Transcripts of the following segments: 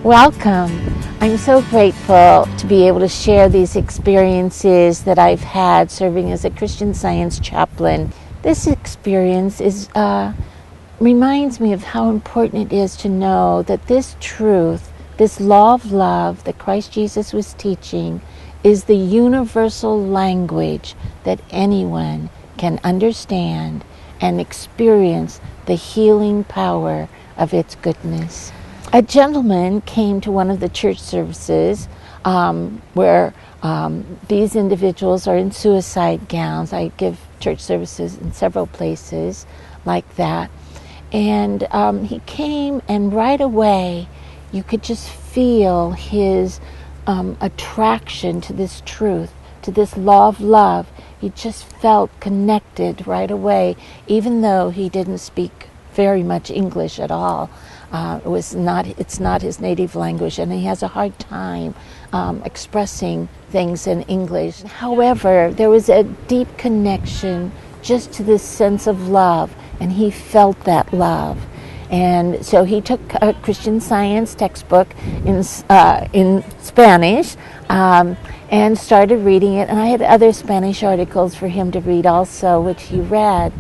Welcome. I'm so grateful to be able to share these experiences that I've had serving as a Christian Science Chaplain. This experience reminds me of how important it is to know that this truth, this law of love that Christ Jesus was teaching, is the universal language that anyone can understand and experience the healing power of its goodness. A gentleman came to one of the church services where these individuals are in suicide gowns. I give church services in several places like that. And he came, and right away you could just feel his attraction to this truth, to this law of love. He just felt connected right away, even though he didn't speak very much English at all. It's not his native language, and he has a hard time expressing things in English. However, there was a deep connection just to this sense of love, and he felt that love. And so he took a Christian Science textbook in Spanish and started reading it. And I had other Spanish articles for him to read also, which he read.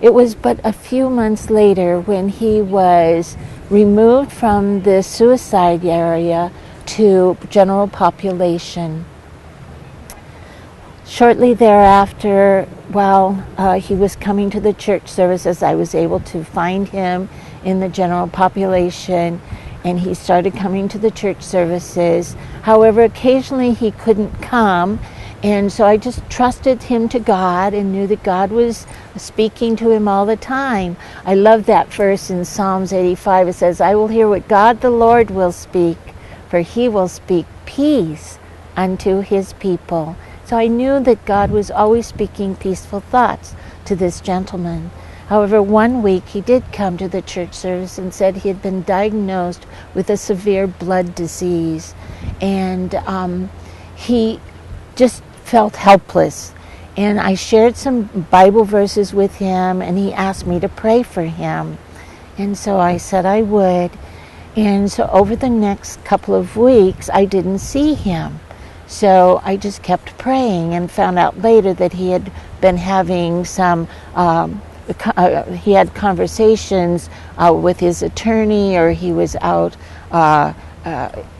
It was but a few months later when he was removed from the suicide area to general population. Shortly thereafter, while he was coming to the church services, I was able to find him in the general population, and he started coming to the church services. However, occasionally he couldn't come, and so I just trusted him to God and knew that God was speaking to him all the time. I love that verse in Psalms 85. It says, "I will hear what God the Lord will speak, for he will speak peace unto his people." So I knew that God was always speaking peaceful thoughts to this gentleman. However, one week he did come to the church service and said he had been diagnosed with a severe blood disease, and he just felt helpless. And I shared some Bible verses with him, and he asked me to pray for him. And so I said I would. And so over the next couple of weeks, I didn't see him. So I just kept praying and found out later that he had been having some, he had conversations with his attorney, or he was out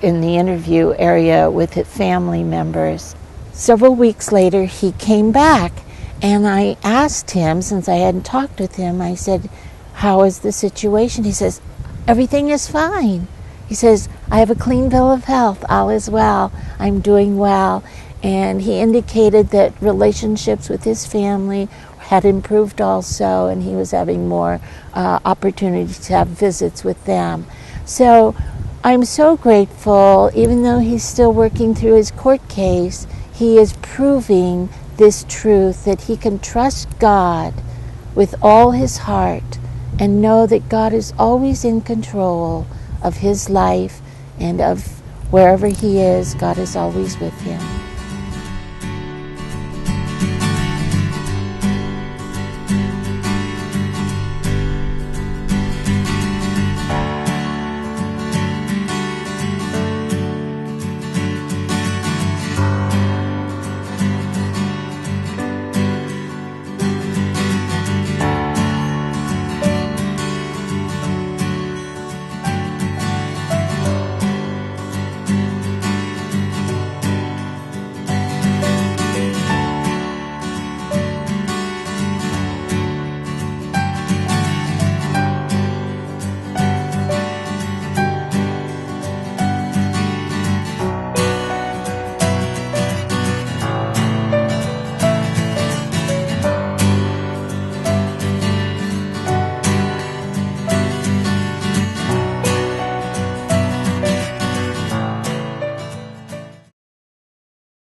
in the interview area with his family members. Several weeks later, he came back, and I asked him, since I hadn't talked with him, I said, "How is the situation?" He says, "Everything is fine." He says, "I have a clean bill of health, all is well, I'm doing well." And he indicated that relationships with his family had improved also, and he was having more opportunities to have visits with them. So I'm so grateful, even though he's still working through his court case, he is proving this truth that he can trust God with all his heart and know that God is always in control of his life, and of wherever he is, God is always with him.